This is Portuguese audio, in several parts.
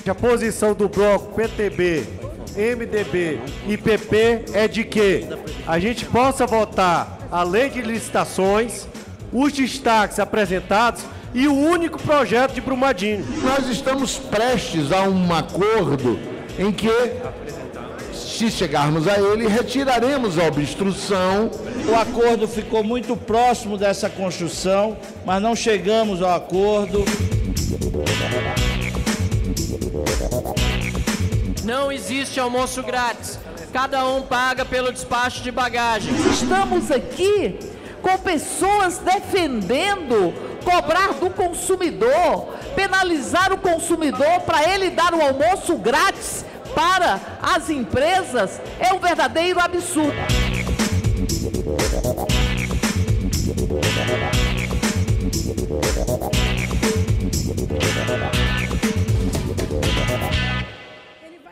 A posição do bloco PTB, MDB e PP é de que a gente possa votar a lei de licitações, os destaques apresentados e o único projeto de Brumadinho. Nós estamos prestes a um acordo em que, se chegarmos a ele, retiraremos a obstrução. O acordo ficou muito próximo dessa construção, mas não chegamos ao acordo. Não existe almoço grátis. Cada um paga pelo despacho de bagagem. Estamos aqui com pessoas defendendo cobrar do consumidor, penalizar o consumidor para ele dar o almoço grátis para as empresas. É um verdadeiro absurdo.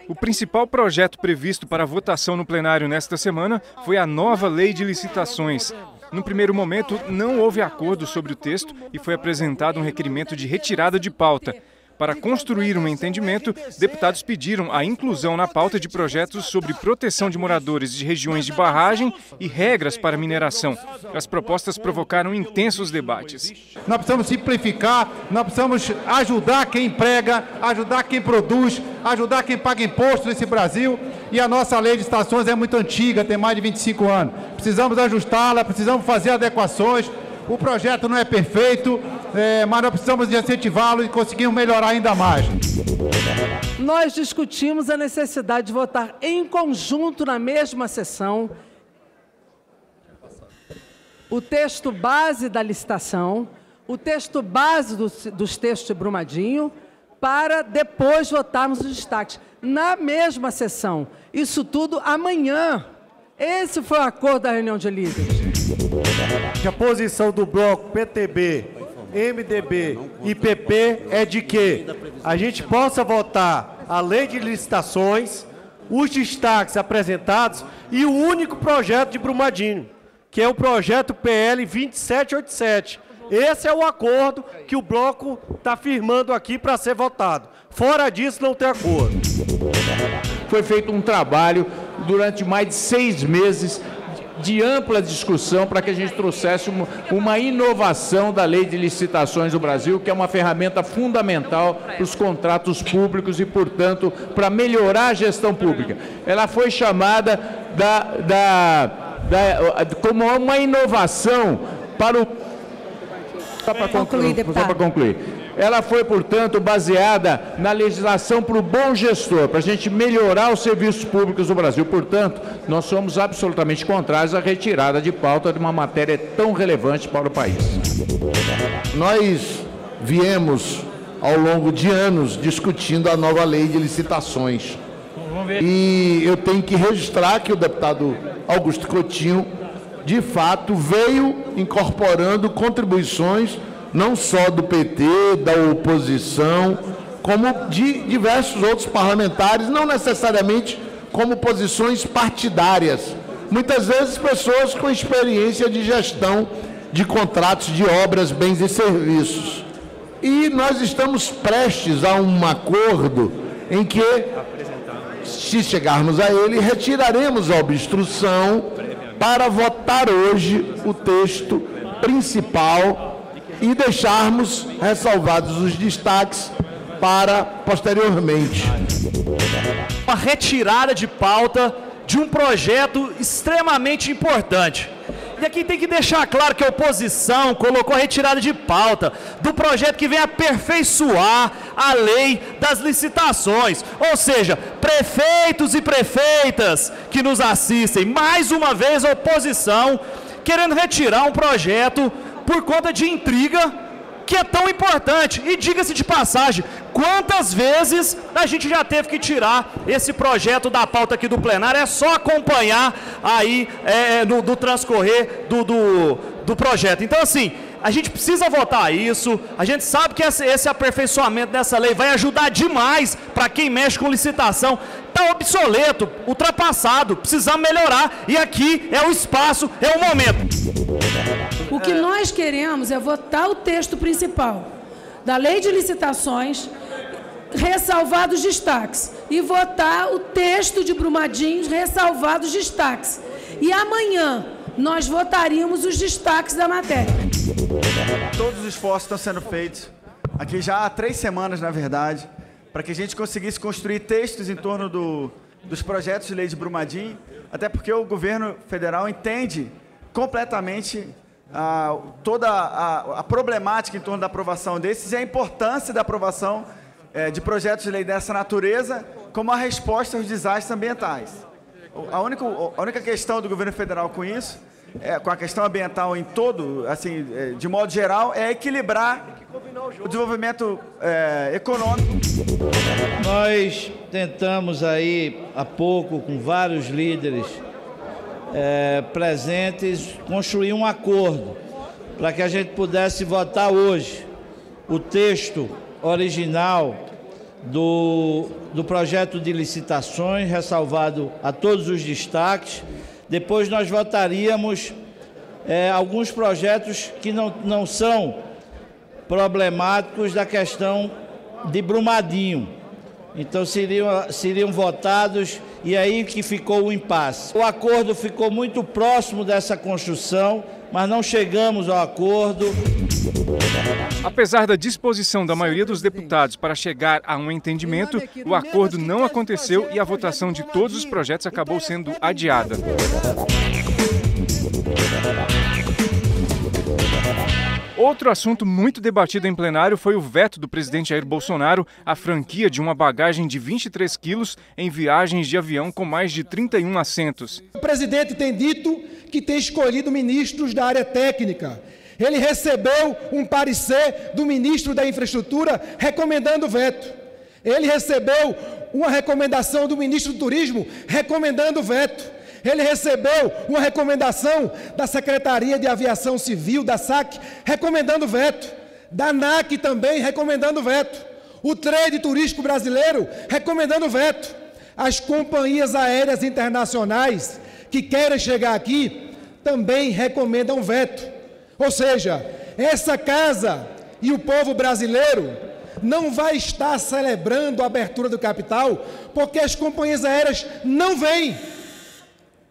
O principal projeto previsto para votação no plenário nesta semana foi a nova lei de licitações. No primeiro momento, não houve acordo sobre o texto e foi apresentado um requerimento de retirada de pauta. Para construir um entendimento, deputados pediram a inclusão na pauta de projetos sobre proteção de moradores de regiões de barragem e regras para mineração. As propostas provocaram intensos debates. Nós precisamos simplificar, nós precisamos ajudar quem emprega, ajudar quem produz, ajudar quem paga imposto nesse Brasil. E a nossa lei de estações é muito antiga, tem mais de 25 anos. Precisamos ajustá-la, precisamos fazer adequações. O projeto não é perfeito, mas nós precisamos de incentivá-lo e conseguimos melhorar ainda mais. Nós discutimos a necessidade de votar em conjunto na mesma sessão o texto base da licitação, o texto base dos textos de Brumadinho, para depois votarmos os destaques na mesma sessão. Isso tudo amanhã. Esse foi o acordo da reunião de líderes. A posição do bloco PTB, MDB e PP é de que a gente possa votar a lei de licitações, os destaques apresentados e o único projeto de Brumadinho, que é o projeto PL 2787. Esse é o acordo que o bloco está firmando aqui para ser votado. Fora disso, não tem acordo. Foi feito um trabalho durante mais de 6 meses de ampla discussão para que a gente trouxesse uma inovação da lei de licitações do Brasil, que é uma ferramenta fundamental para os contratos públicos e, portanto, para melhorar a gestão pública. Ela foi chamada como uma inovação para o... Só para concluir. Ela foi, portanto, baseada na legislação para o bom gestor, para a gente melhorar os serviços públicos do Brasil. Portanto, nós somos absolutamente contrários à retirada de pauta de uma matéria tão relevante para o país. Nós viemos, ao longo de anos, discutindo a nova lei de licitações. E eu tenho que registrar que o deputado Augusto Coutinho, de fato, veio incorporando contribuições não só do PT, da oposição, como de diversos outros parlamentares, não necessariamente como posições partidárias. Muitas vezes pessoas com experiência de gestão de contratos de obras, bens e serviços. E nós estamos prestes a um acordo em que, se chegarmos a ele, retiraremos a obstrução para votar hoje o texto principal e deixarmos ressalvados os destaques para posteriormente. Uma retirada de pauta de um projeto extremamente importante. E aqui tem que deixar claro que a oposição colocou a retirada de pauta do projeto que vem aperfeiçoar a lei das licitações. Ou seja, prefeitos e prefeitas que nos assistem, mais uma vez a oposição querendo retirar um projeto por conta de intriga que é tão importante. E diga-se de passagem, quantas vezes a gente já teve que tirar esse projeto da pauta aqui do plenário? É só acompanhar aí no transcorrer do projeto. Então, assim, a gente precisa votar isso, a gente sabe que esse aperfeiçoamento dessa lei vai ajudar demais para quem mexe com licitação, está obsoleto, ultrapassado, precisamos melhorar e aqui é o espaço, é o momento. O que nós queremos é votar o texto principal da Lei de Licitações, ressalvados os destaques, e votar o texto de Brumadinho, ressalvados os destaques. E amanhã nós votaríamos os destaques da matéria. Todos os esforços estão sendo feitos, aqui já há 3 semanas, na verdade, para que a gente conseguisse construir textos em torno dos projetos de lei de Brumadinho, até porque o governo federal entende completamente toda a problemática em torno da aprovação desses e a importância da aprovação de projetos de lei dessa natureza como a resposta aos desastres ambientais. A única questão do governo federal com isso, com a questão ambiental em todo, assim, de modo geral, é equilibrar o desenvolvimento econômico. Nós tentamos aí, há pouco, com vários líderes presentes, construir um acordo para que a gente pudesse votar hoje o texto original do projeto de licitações, ressalvado a todos os destaques. Depois nós votaríamos alguns projetos que não são problemáticos da questão de Brumadinho. Então seriam votados e aí que ficou o impasse. O acordo ficou muito próximo dessa construção, mas não chegamos ao acordo. Apesar da disposição da maioria dos deputados para chegar a um entendimento, o acordo não aconteceu e a votação de todos os projetos acabou sendo adiada. Outro assunto muito debatido em plenário foi o veto do presidente Jair Bolsonaro à franquia de uma bagagem de 23 quilos em viagens de avião com mais de 31 assentos. O presidente tem dito que tem escolhido ministros da área técnica. Ele recebeu um parecer do ministro da Infraestrutura recomendando o veto. Ele recebeu uma recomendação do ministro do Turismo recomendando o veto. Ele recebeu uma recomendação da Secretaria de Aviação Civil, da SAC, recomendando o veto. Da ANAC também recomendando o veto. O trade turístico brasileiro recomendando o veto. As companhias aéreas internacionais que querem chegar aqui também recomendam o veto. Ou seja, essa casa e o povo brasileiro não vai estar celebrando a abertura do capital porque as companhias aéreas não vêm.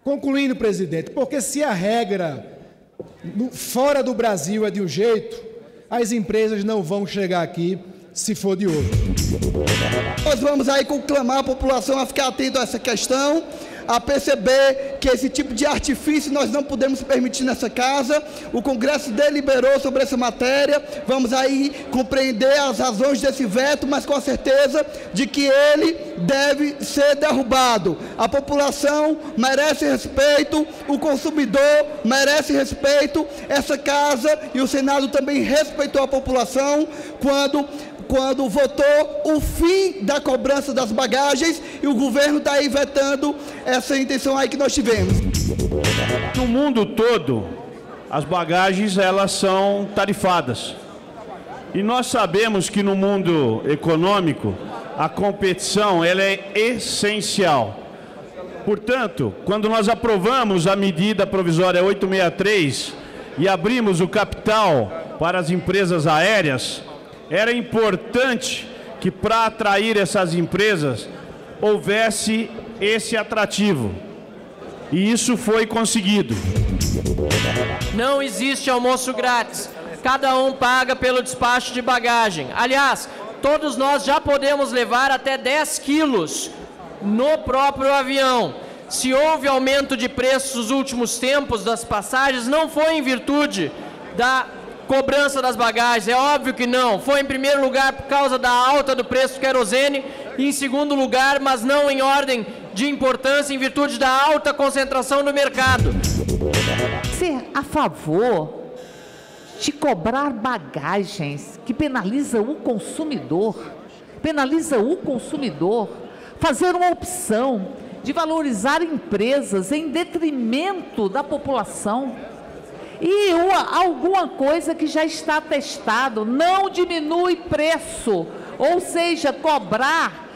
Concluindo, presidente, porque se a regra fora do Brasil é de um jeito, as empresas não vão chegar aqui se for de outro. Nós vamos aí conclamar a população a ficar atento a essa questão, a perceber que esse tipo de artifício nós não podemos permitir nessa casa. O Congresso deliberou sobre essa matéria, vamos aí compreender as razões desse veto, mas com a certeza de que ele deve ser derrubado. A população merece respeito, o consumidor merece respeito, essa casa e o Senado também respeitou a população quando votou o fim da cobrança das bagagens e o governo está aí vetando essa intenção aí que nós tivemos. No mundo todo, as bagagens elas são tarifadas. E nós sabemos que no mundo econômico, a competição ela é essencial. Portanto, quando nós aprovamos a medida provisória 863 e abrimos o capital para as empresas aéreas, era importante que para atrair essas empresas houvesse esse atrativo. E isso foi conseguido. Não existe almoço grátis. Cada um paga pelo despacho de bagagem. Aliás, todos nós já podemos levar até 10 quilos no próprio avião. Se houve aumento de preços nos últimos tempos das passagens, não foi em virtude da cobrança das bagagens, é óbvio que não. Foi em primeiro lugar por causa da alta do preço do querosene e em segundo lugar, mas não em ordem de importância, em virtude da alta concentração no mercado. Ser a favor de cobrar bagagens que penaliza o consumidor, fazer uma opção de valorizar empresas em detrimento da população. E alguma coisa que já está testado, não diminui preço, ou seja, cobrar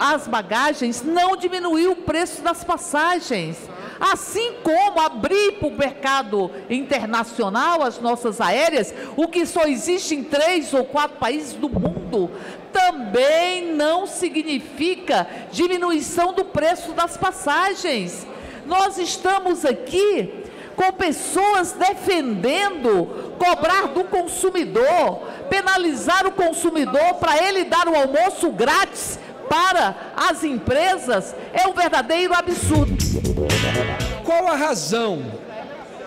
as bagagens, não diminuiu o preço das passagens. Assim como abrir para o mercado internacional as nossas aéreas, o que só existe em 3 ou 4 países do mundo, também não significa diminuição do preço das passagens. Nós estamos aqui com pessoas defendendo cobrar do consumidor, penalizar o consumidor para ele dar o almoço grátis para as empresas, é um verdadeiro absurdo. Qual a razão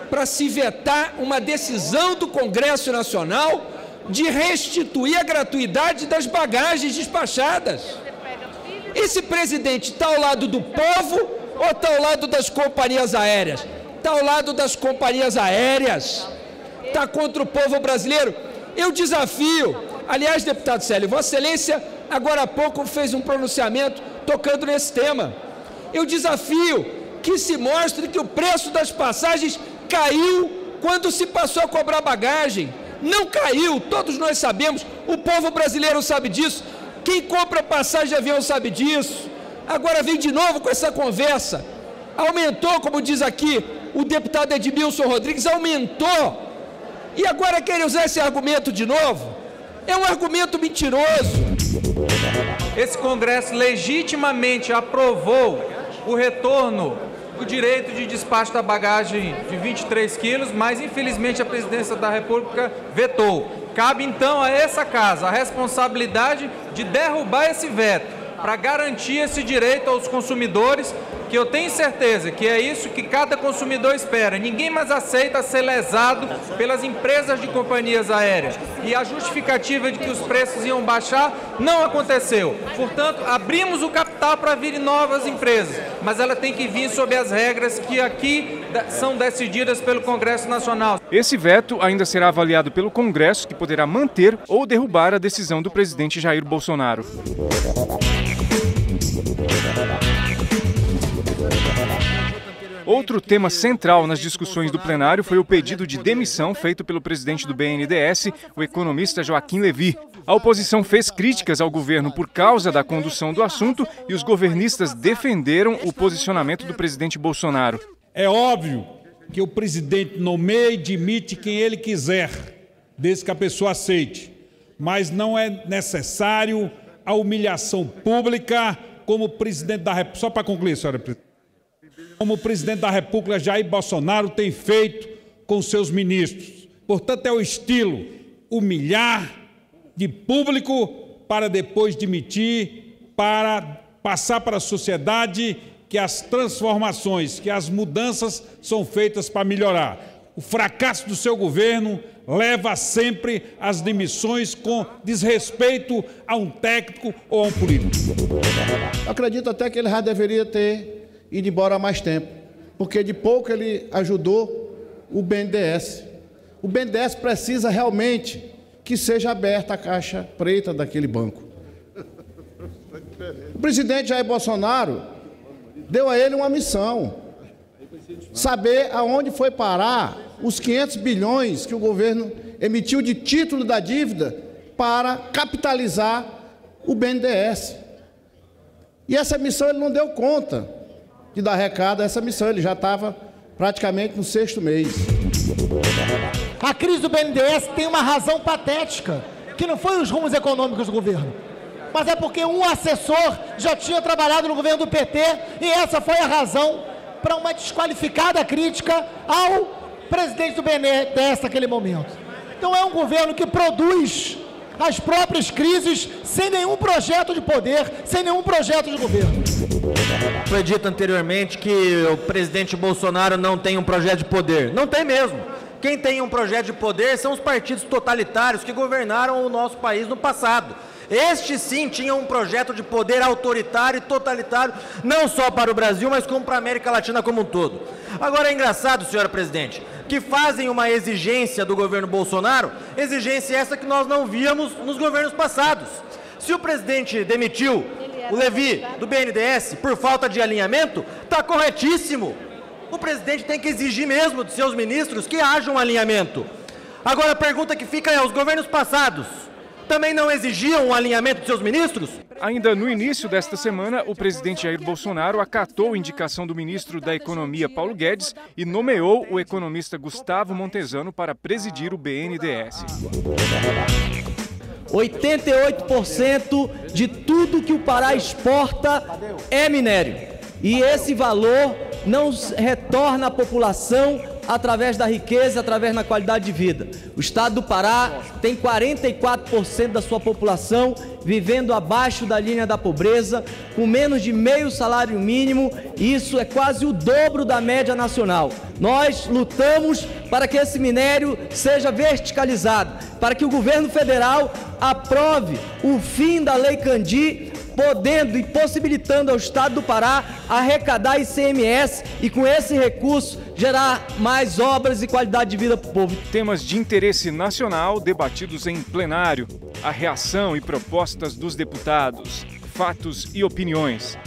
para se vetar uma decisão do Congresso Nacional de restituir a gratuidade das bagagens despachadas? Esse presidente está ao lado do povo ou está ao lado das companhias aéreas? Está ao lado das companhias aéreas. Está contra o povo brasileiro. Eu desafio, aliás, deputado Célio, Vossa Excelência agora há pouco fez um pronunciamento tocando nesse tema. Eu desafio que se mostre que o preço das passagens caiu quando se passou a cobrar bagagem. Não caiu, todos nós sabemos, o povo brasileiro sabe disso, quem compra passagem de avião sabe disso. Agora vem de novo com essa conversa. Aumentou, como diz aqui o deputado Edmilson Rodrigues, aumentou. E agora querem usar esse argumento de novo? É um argumento mentiroso. Esse Congresso legitimamente aprovou o retorno do direito de despacho da bagagem de 23 quilos, mas infelizmente a Presidência da República vetou. Cabe então a essa casa a responsabilidade de derrubar esse veto, para garantir esse direito aos consumidores, que eu tenho certeza que é isso que cada consumidor espera. Ninguém mais aceita ser lesado pelas empresas de companhias aéreas. E a justificativa de que os preços iam baixar não aconteceu. Portanto, abrimos o capital para virem novas empresas, mas ela tem que vir sob as regras que aqui são decididas pelo Congresso Nacional. Esse veto ainda será avaliado pelo Congresso, que poderá manter ou derrubar a decisão do presidente Jair Bolsonaro. Outro tema central nas discussões do plenário foi o pedido de demissão feito pelo presidente do BNDES, o economista Joaquim Levy. A oposição fez críticas ao governo por causa da condução do assunto e os governistas defenderam o posicionamento do presidente Bolsonaro. É óbvio que o presidente nomeia e demite quem ele quiser, desde que a pessoa aceite, mas não é necessário a humilhação pública como presidente da República. Só para concluir, senhora presidente. Como o presidente da República, Jair Bolsonaro, tem feito com seus ministros. Portanto, é o estilo humilhar de público para depois demitir, para passar para a sociedade que as transformações, que as mudanças são feitas para melhorar. O fracasso do seu governo leva sempre às demissões com desrespeito a um técnico ou a um político. Eu acredito até que ele já deveria ter ido embora há mais tempo, porque de pouco ele ajudou o BNDES. O BNDES precisa realmente que seja aberta a caixa preta daquele banco. O presidente Jair Bolsonaro deu a ele uma missão: saber aonde foi parar os 500 bilhões que o governo emitiu de título da dívida para capitalizar o BNDES. E essa missão ele não deu conta de dar recado a essa missão, ele já estava praticamente no 6º mês. A crise do BNDES tem uma razão patética, que não foi os rumos econômicos do governo, mas é porque um assessor já tinha trabalhado no governo do PT e essa foi a razão para uma desqualificada crítica ao presidente do BNDES naquele momento. Então é um governo que produz as próprias crises sem nenhum projeto de poder, sem nenhum projeto de governo. Foi dito anteriormente que o presidente Bolsonaro não tem um projeto de poder. Não tem mesmo. Quem tem um projeto de poder são os partidos totalitários que governaram o nosso país no passado. Estes sim tinham um projeto de poder autoritário e totalitário, não só para o Brasil, mas como para a América Latina como um todo. Agora é engraçado, senhora presidente, que fazem uma exigência do governo Bolsonaro, exigência essa que nós não víamos nos governos passados. Se o presidente demitiu o Levy do BNDES por falta de alinhamento, está corretíssimo. O presidente tem que exigir mesmo de seus ministros que haja um alinhamento. Agora a pergunta que fica é, os governos passados também não exigiam um alinhamento de seus ministros? Ainda no início desta semana, o presidente Jair Bolsonaro acatou a indicação do ministro da Economia, Paulo Guedes, e nomeou o economista Gustavo Montezano para presidir o BNDES. 88% de tudo que o Pará exporta é minério. E esse valor não retorna à população através da riqueza, através da qualidade de vida. O estado do Pará tem 44% da sua população vivendo abaixo da linha da pobreza, com menos de meio salário mínimo, e isso é quase o dobro da média nacional. Nós lutamos para que esse minério seja verticalizado, para que o governo federal aprove o fim da Lei Candir, podendo e possibilitando ao Estado do Pará arrecadar ICMS e, com esse recurso, gerar mais obras e qualidade de vida para o povo. Temas de interesse nacional debatidos em plenário, a reação e propostas dos deputados, fatos e opiniões.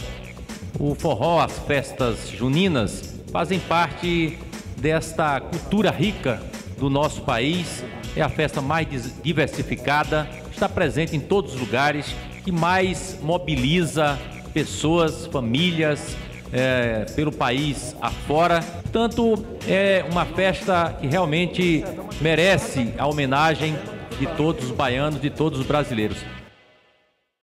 O forró, as festas juninas, fazem parte desta cultura rica do nosso país. É a festa mais diversificada, está presente em todos os lugares, que mais mobiliza pessoas, famílias pelo país afora. Portanto, é uma festa que realmente merece a homenagem de todos os baianos, de todos os brasileiros.